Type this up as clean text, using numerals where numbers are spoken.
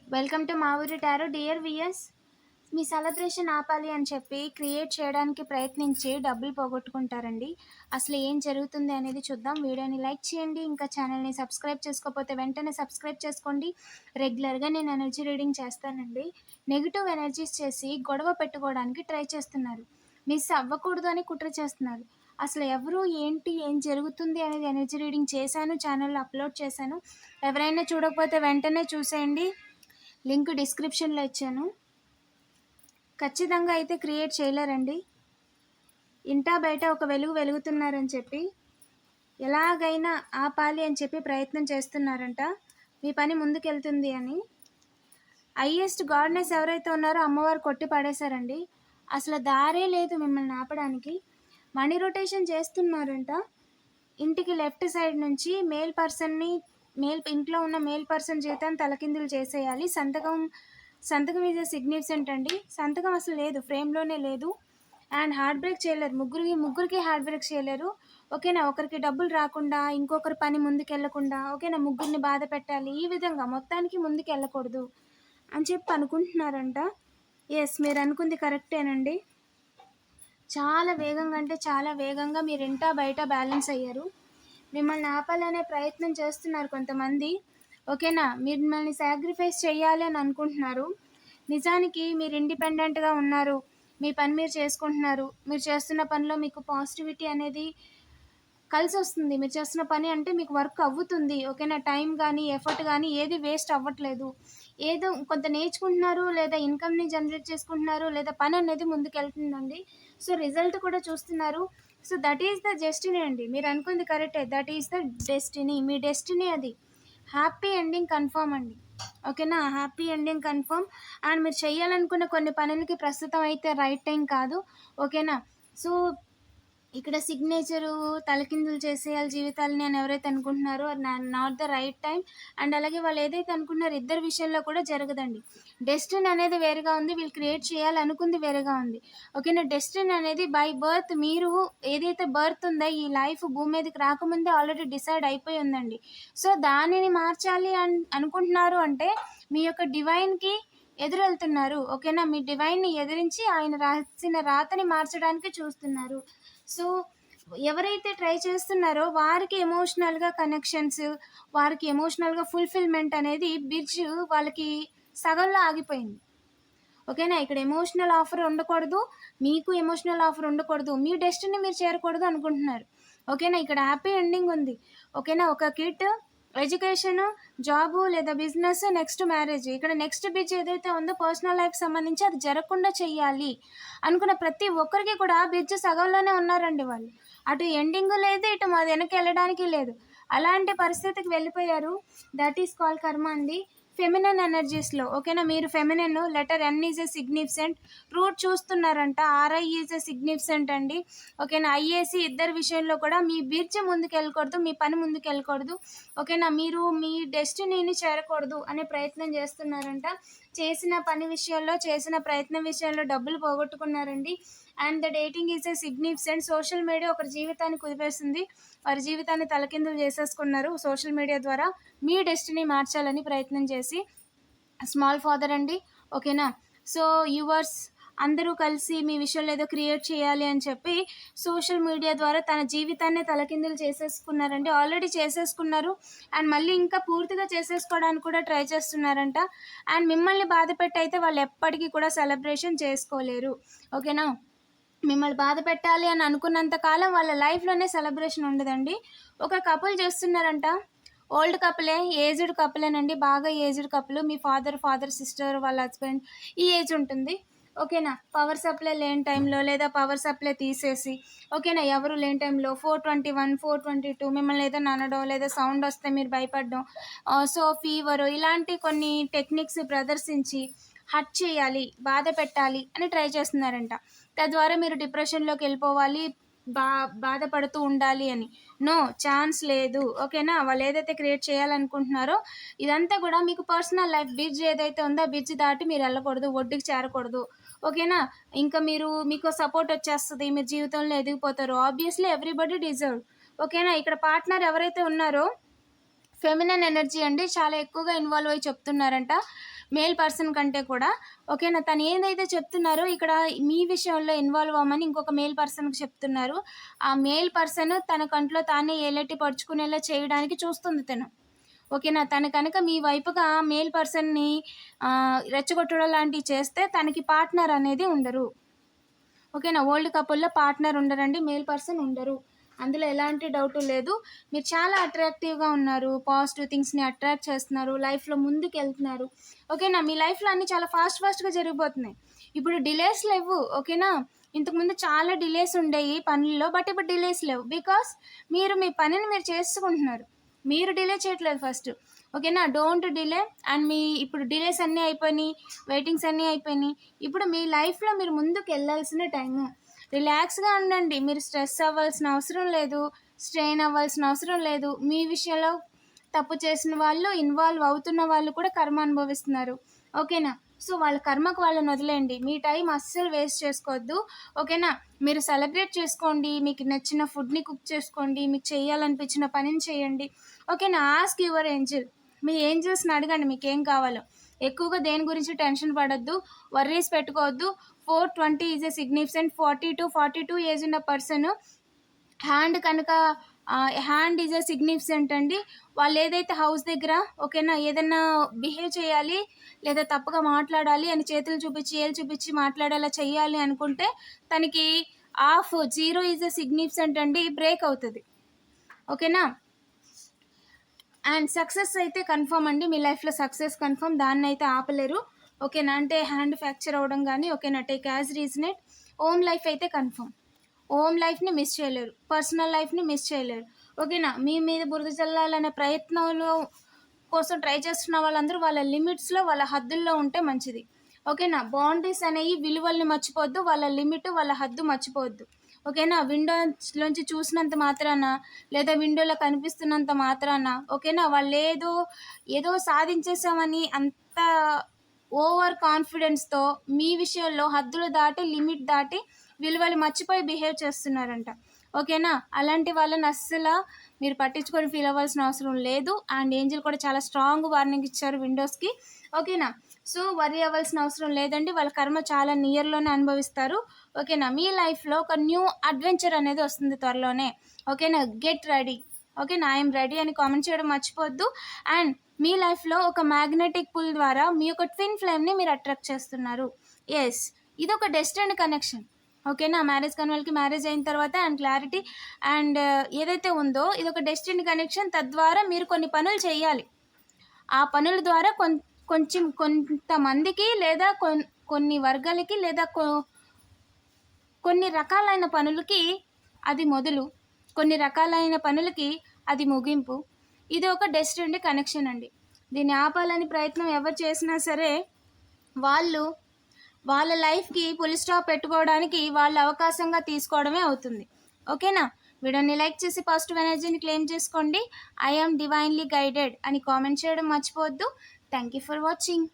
Welcome to మా ఊరి tarot. Dear weirs, మీ celebration ఆపాలి అని చెప్పి క్రియేట్ చేయడానికి ప్రయత్నించి డబ్బులు పోగొట్టుకుంటారండి. అసలు ఏం జరుగుతుంది అనేది చూద్దాం. వీడియోని లైక్ చేయండి, ఇంకా ఛానల్ని సబ్స్క్రైబ్ చేసుకోకపోతే వెంటనే సబ్స్క్రైబ్ చేసుకోండి. రెగ్యులర్గా నేను ఎనర్జీ రీడింగ్ చేస్తానండి. నెగిటివ్ ఎనర్జీస్ చేసి గొడవ పెట్టుకోవడానికి ట్రై చేస్తున్నారు. మిస్ అవ్వకూడదు అని కుట్ర చేస్తున్నారు. అసలు ఎవరు, ఏంటి, ఏం జరుగుతుంది అనేది ఎనర్జీ రీడింగ్ చేశాను, ఛానల్లో అప్లోడ్ చేశాను. ఎవరైనా చూడకపోతే వెంటనే చూసేయండి. లింక్ డిస్క్రిప్షన్లో ఇచ్చాను. ఖచ్చితంగా అయితే క్రియేట్ చేయలేరండి. ఇంటా బయట ఒక వెలుగు వెలుగుతున్నారని చెప్పి ఎలాగైనా ఆపాలి అని చెప్పి ప్రయత్నం చేస్తున్నారంట. మీ పని ముందుకెళ్తుంది అని. హైయెస్ట్ గాడ్నెస్ ఎవరైతే ఉన్నారో అమ్మవారు కొట్టి పడేశారండి. అసలు దారే లేదు మిమ్మల్ని ఆపడానికి. మనీ రొటేషన్ చేస్తున్నారంట. ఇంటికి లెఫ్ట్ సైడ్ నుంచి ఇంట్లో ఉన్న మేల్ పర్సన్ జీవితాన్ని తలకిందులు చేసేయాలి. సంతకం ఈజ్ సిగ్నిఫికెంట్ అండి. సంతకం అసలు లేదు, ఫ్రేమ్లోనే లేదు. అండ్ హార్ట్ బ్రేక్ చేయలేరు. ముగ్గురికి హార్ట్ బ్రేక్ చేయలేరు. ఓకేనా, ఒకరికి డబ్బులు రాకుండా ఇంకొకరి పని ముందుకెళ్ళకుండా, ఓకేనా, ముగ్గురిని బాధ పెట్టాలి, ఈ విధంగా మొత్తానికి ముందుకు వెళ్ళకూడదు అని చెప్పి అనుకుంటున్నారంట. ఎస్, మీరు అనుకుంది కరెక్టేనండి. చాలా వేగంగా, అంటే చాలా వేగంగా మీరు ఇంటా బయట బ్యాలెన్స్ అయ్యారు. మిమ్మల్ని ఆపాలనే ప్రయత్నం చేస్తున్నారు కొంతమంది. ఓకేనా, మిమ్మల్ని సాక్రిఫైస్ చేయాలి అని అనుకుంటున్నారు. నిజానికి మీరు ఇండిపెండెంట్గా ఉన్నారు. మీ పని మీరు చేసుకుంటున్నారు. మీరు చేస్తున్న పనిలో మీకు పాజిటివిటీ అనేది కలిసి వస్తుంది. మీరు చేస్తున్న పని అంటే మీకు వర్క్ అవ్వుతుంది. ఓకేనా, టైం కానీ ఎఫర్ట్ కానీ ఏది వేస్ట్ అవ్వట్లేదు. ఏదో కొంత నేర్చుకుంటున్నారు, లేదా ఇన్కమ్ని జనరేట్ చేసుకుంటున్నారు, లేదా పని అనేది ముందుకు వెళ్తుందండి. సో రిజల్ట్ కూడా చూస్తున్నారు. So that is the destiny అండి. మీరు అనుకుంది కరెక్టే, that is the destiny. Me destiny అది. హ్యాపీ ఎండింగ్ కన్ఫర్మ్ అండి. ఓకేనా, హ్యాపీ ఎండింగ్ కన్ఫర్మ్. అండ్ మీరు చేయాలనుకున్న కొన్ని పనులకి ప్రస్తుతం అయితే రైట్ టైం కాదు. ఓకేనా, సో ఇక్కడ సిగ్నేచరు తలకిందులు చేసేయాలి జీవితాలని అని ఎవరైతే అనుకుంటున్నారో అది not the right time. And అలాగే వాళ్ళు ఏదైతే అనుకుంటున్నారో ఇద్దరి విషయంలో కూడా జరగదండి. డెస్టినీ అనేది వేరుగా ఉంది, వీళ్ళు క్రియేట్ చేయాలనుకుంది వేరుగా ఉంది. ఓకేనా, డెస్టినీ అనేది బై బర్త్, మీరు ఏదైతే బర్త్ ఉందో ఈ లైఫ్ భూమి మీదకి రాకముందే ఆల్రెడీ డిసైడ్ అయిపోయి ఉందండి. సో దానిని మార్చాలి అనుకుంటున్నారు అంటే మీ యొక్క డివైన్కి ఎదురెళ్తున్నారు. ఓకేనా, మీ డివైన్ని ఎదిరించి ఆయన రాసిన రాతని మార్చడానికి చూస్తున్నారు. సో ఎవరైతే ట్రై చేస్తున్నారో వారికి ఎమోషనల్గా కనెక్షన్స్, వారికి ఎమోషనల్గా ఫుల్ఫిల్మెంట్ అనేది బ్రిడ్జ్ వాళ్ళకి సగంలో ఆగిపోయింది. ఓకేనా, ఇక్కడ ఎమోషనల్ ఆఫర్ ఉండకూడదు, మీకు ఎమోషనల్ ఆఫర్ ఉండకూడదు, మీ డెస్టినీ మీరు చేరకూడదు అనుకుంటున్నారు. ఓకేనా, ఇక్కడ హ్యాపీ ఎండింగ్ ఉంది. ఓకేనా, ఒక కిట్, ఎడ్యుకేషన్, జాబు లేదా బిజినెస్, నెక్స్ట్ మ్యారేజ్. ఇక్కడ నెక్స్ట్ బిజ్ ఏదైతే ఉందో పర్సనల్ లైఫ్ సంబంధించి అది జరగకుండా చెయ్యాలి అనుకున్న ప్రతి ఒక్కరికి కూడా బిజ్ సగంలోనే ఉన్నారండి వాళ్ళు. అటు ఎండింగ్ లేదు, ఇటు మాది వెనక్కి వెళ్ళడానికి లేదు. అలాంటి పరిస్థితికి వెళ్ళిపోయారు. దట్ ఈస్ కాల్ కర్మ అండి. ఫెమినన్ ఎనర్జీస్లో. ఓకేనా, మీరు feminine, letter N is a significant, root చూస్తున్నారంట, ఆర్ఐ ఈజ్ ఎ సిగ్నిఫికెంట్ అండి. ఓకేనా, ఐఏసి ఇద్దరి విషయంలో కూడా మీ బిర్జ్ ముందుకు వెళ్ళకూడదు, మీ పని ముందుకు వెళ్ళకూడదు. ఓకేనా, మీరు మీ డెస్టినీని చేరకూడదు అనే ప్రయత్నం చేస్తున్నారంట. చేసిన పని విషయంలో, చేసిన ప్రయత్నం విషయంలో డబ్బులు పోగొట్టుకున్నారండి. And the dating is a significant. Social media ఒకరి జీవితాన్ని కుదిపేస్తుంది, వారి జీవితాన్ని తలకిందులు చేసేసుకున్నారు సోషల్ మీడియా ద్వారా మీ డెస్టినీ మార్చాలని ప్రయత్నం చేసి. స్మాల్ ఫాదర్ అండి. ఓకేనా, సో యువర్స్ అందరూ కలిసి మీ విషయంలో ఏదో క్రియేట్ చేయాలి అని చెప్పి సోషల్ మీడియా ద్వారా తన జీవితాన్ని తలకిందులు చేసేసుకున్నారండి. ఆల్రెడీ చేసేసుకున్నారు అండ్ మళ్ళీ ఇంకా పూర్తిగా చేసేసుకోవడానికి కూడా ట్రై చేస్తున్నారంట. అండ్ మిమ్మల్ని బాధ పెట్టి అయితే వాళ్ళు ఎప్పటికీ కూడా సెలబ్రేషన్ చేసుకోలేరు. ఓకేనా, మిమ్మల్ని బాధ పెట్టాలి అని అనుకున్నంత కాలం వాళ్ళ లైఫ్లోనే సెలబ్రేషన్ ఉండదండి. ఒక కపుల్ చేస్తున్నారంట, ఓల్డ్ కపులే, ఏజ్డ్ కపులేనండి, బాగా ఏజ్డ్ కపుల్. మీ ఫాదర్ సిస్టర్, వాళ్ళ హస్బెండ్ ఈ ఏజ్ ఉంటుంది. ఓకేనా, పవర్ సప్లై లేని టైంలో లేదా పవర్ సప్లై తీసేసి, ఓకేనా, ఎవరు లేని టైంలో 421, 422 మిమ్మల్ని ఏదైనా అనడం, లేదా సౌండ్ వస్తే మీరు భయపడడం, సో ఫీవరు, ఇలాంటి కొన్ని టెక్నిక్స్ ప్రదర్శించి హర్ట్ చేయాలి, బాధ పెట్టాలి అని ట్రై చేస్తున్నారంట. తద్వారా మీరు డిప్రెషన్లోకి వెళ్ళిపోవాలి, బాధపడుతూ ఉండాలి అని. నో ఛాన్స్ లేదు. ఓకేనా, వాళ్ళు ఏదైతే క్రియేట్ చేయాలనుకుంటున్నారో ఇదంతా కూడా మీకు పర్సనల్ లైఫ్ బ్రిడ్జ్ ఏదైతే ఉందో ఆ బ్రిడ్జ్ దాటి మీరు వెళ్ళకూడదు, ఒడ్డుకి చేరకూడదు. ఓకేనా, ఇంకా మీకు సపోర్ట్ వచ్చేస్తుంది, మీరు జీవితంలో ఎదిగిపోతారు. Obviously everybody deserve. ఓకేనా, ఇక్కడ పార్ట్నర్ ఎవరైతే ఉన్నారో ఫెమినన్ ఎనర్జీ అండి చాలా ఎక్కువగా ఇన్వాల్వ్ అయ్యి చెప్తున్నారంట మేల్ పర్సన్ కంటే కూడా. ఓకేనా, తను ఏదైతే చెప్తున్నారో ఇక్కడ మీ విషయంలో ఇన్వాల్వ్ అవ్వమని ఇంకొక మేల్ పర్సన్కి చెప్తున్నారు. ఆ మేల్ పర్సన్ తన కంట్లో తానే ఏలెట్టి పరుచుకునేలా చేయడానికి చూస్తుంది తను. ఓకేనా, తను కనుక మీ వైపుగా మేల్ పర్సన్ని రెచ్చగొట్టడం లాంటివి చేస్తే తనకి పార్ట్నర్ అనేది ఉండరు. ఓకేనా, ఓల్డ్ కపుల్లో పార్ట్నర్ ఉండరండి, మేల్ పర్సన్ ఉండరు, అందులో ఎలాంటి డౌట్ లేదు. మీరు చాలా అట్రాక్టివ్గా ఉన్నారు, పాజిటివ్ థింగ్స్ని అట్రాక్ట్ చేస్తున్నారు, లైఫ్లో ముందుకు వెళ్తున్నారు. ఓకేనా, మీ లైఫ్లో అన్నీ చాలా ఫాస్ట్గా జరిగిపోతున్నాయి. ఇప్పుడు డిలేస్ లేవు. ఓకేనా, ఇంతకుముందు చాలా డిలేస్ ఉండేవి పనుల్లో, బట్ ఇప్పుడు డిలేస్ లేవు. బికాస్ మీరు మీ పనిని మీరు చేసుకుంటున్నారు, మీరు డిలే చేయట్లేదు ఫస్ట్. ఓకేనా, డోంట్ డిలే. అండ్ మీ ఇప్పుడు డిలేస్ అన్నీ అయిపోయినాయి, వెయిటింగ్స్ అన్నీ అయిపోయినాయి. ఇప్పుడు మీ లైఫ్లో మీరు ముందుకు వెళ్ళాల్సిన టైము. రిలాక్స్గా ఉండండి, మీరు స్ట్రెస్ అవ్వాల్సిన అవసరం లేదు, స్ట్రెయిన్ అవ్వాల్సిన అవసరం లేదు. మీ విషయంలో తప్పు చేసిన వాళ్ళు, ఇన్వాల్వ్ అవుతున్న వాళ్ళు కూడా కర్మ అనుభవిస్తున్నారు. ఓకేనా, సో వాళ్ళ కర్మకు వాళ్ళని వదిలేయండి, మీ టైం అస్సలు వేస్ట్ చేసుకోవద్దు. ఓకేనా, మీరు సెలబ్రేట్ చేసుకోండి, మీకు నచ్చిన ఫుడ్ని కుక్ చేసుకోండి, మీకు చేయాలనిపించిన పనిని చేయండి. ఓకేనా, ఆస్క్ యువర్ ఏంజిల్, మీ ఏంజిల్స్ని అడగండి మీకు ఏం కావాలో. ఎక్కువగా దేని గురించి టెన్షన్ పడద్దు, వర్రీస్ పెట్టుకోవద్దు. 420 ఈజ్ ఎ సిగ్నిఫికెంట్. 42 ఏజ్ ఉన్న పర్సన్ హ్యాండ్ కనుక హ్యాండ్ ఈజ్ ఎ సిగ్నిఫికెంట్ అండి. వాళ్ళు ఏదైతే హౌస్ దగ్గర ఓకేనా ఏదైనా బిహేవ్ చేయాలి లేదా తప్పుగా మాట్లాడాలి అని చేతులు చూపించి ఏళ్ళు చూపించి మాట్లాడేలా చేయాలి అనుకుంటే తనకి 0 ఈజ్ ఎ సిగ్నిఫికెంట్ అండి, బ్రేక్ అవుతుంది. ఓకేనా, అండ్ సక్సెస్ అయితే కన్ఫర్మ్ అండి, మీ లైఫ్లో సక్సెస్ కన్ఫర్మ్, దాన్ని అయితే ఆపలేరు. ఓకేనా, అంటే హ్యాండ్ ఫ్రాక్చర్ అవ్వడం కానీ ఓకేనా, టేక్ యాజ్ రీజనేట్. హోమ్ లైఫ్ అయితే కన్ఫర్మ్, హోమ్ లైఫ్ని మిస్ చేయలేరు, పర్సనల్ లైఫ్ని మిస్ చేయలేరు. ఓకేనా, మీ మీద బురద చల్లాలనే ప్రయత్నంలో కోసం ట్రై చేస్తున్న వాళ్ళందరూ వాళ్ళ లిమిట్స్లో వాళ్ళ హద్దుల్లో ఉంటే మంచిది. ఓకేనా, బౌండరీస్ అనేవి విలువల్ని మర్చిపోవద్దు, వాళ్ళ లిమిట్ వాళ్ళ హద్దు మర్చిపోవద్దు. ఓకేనా, విండోలోంచి చూసినంత మాత్రాన లేదా విండోలో కనిపిస్తున్నంత మాత్రాన ఓకేనా వాళ్ళు ఏదో సాధించేసామని అంత ఓవర్ కాన్ఫిడెన్స్తో మీ విషయంలో హద్దులు దాటి లిమిట్ దాటి విలువలు మర్చిపోయి బిహేవ్ చేస్తున్నారంట. ఓకేనా, అలాంటి వాళ్ళని అస్సలు మీరు పట్టించుకొని ఫీల్ అవ్వాల్సిన అవసరం లేదు. అండ్ ఏంజిల్ కూడా చాలా స్ట్రాంగ్ వార్నింగ్ ఇచ్చారు విండోస్కి. ఓకేనా, సో వరీ అవ్వాల్సిన అవసరం లేదండి, వాళ్ళ కర్మ చాలా నియర్లోనే అనుభవిస్తారు. ఓకేనా, మీ లైఫ్లో ఒక న్యూ అడ్వెంచర్ అనేది వస్తుంది త్వరలోనే. ఓకేనా, గెట్ రెడీ. ఓకేనా, ఐఎమ్ రెడీ అని కామెంట్ చేయడం మర్చిపోవద్దు. అండ్ మీ లైఫ్లో ఒక మ్యాగ్నెటిక్ పుల్ ద్వారా మీ యొక్క ట్విన్ ఫ్లేమ్ని మీరు అట్రాక్ట్ చేస్తున్నారు. ఎస్, ఇది ఒక డెస్టినీ కనెక్షన్. ఓకేనా, మ్యారేజ్ కాని వాళ్ళకి మ్యారేజ్ అయిన తర్వాత అండ్ క్లారిటీ అండ్ ఏదైతే ఉందో ఇది ఒక డెస్టినీ కనెక్షన్. తద్వారా మీరు కొన్ని పనులు చేయాలి, ఆ పనుల ద్వారా కొంతమందికి లేదా కొన్ని వర్గాలకి లేదా కొన్ని రకాలైన పనులకి అది మొదలు, కొన్ని రకాలైన పనులకి అది ముగింపు. ఇది ఒక డెస్టినీ కనెక్షన్ అండి. దీన్ని ఆపాలని ప్రయత్నం ఎవరు చేసినా సరే వాళ్ళ లైఫ్కి ఫుల్ స్టాప్ పెట్టుకోవడానికి వాళ్ళ అవకాశంగా తీసుకోవడమే అవుతుంది. ఓకేనా, వీడియోని లైక్ చేసి పాజిటివ్ ఎనర్జీని క్లెయిమ్ చేసుకోండి. ఐ యామ్ డివైన్లీ గైడెడ్ అని కామెంట్ చేయడం మర్చిపోవద్దు. Thank you for watching.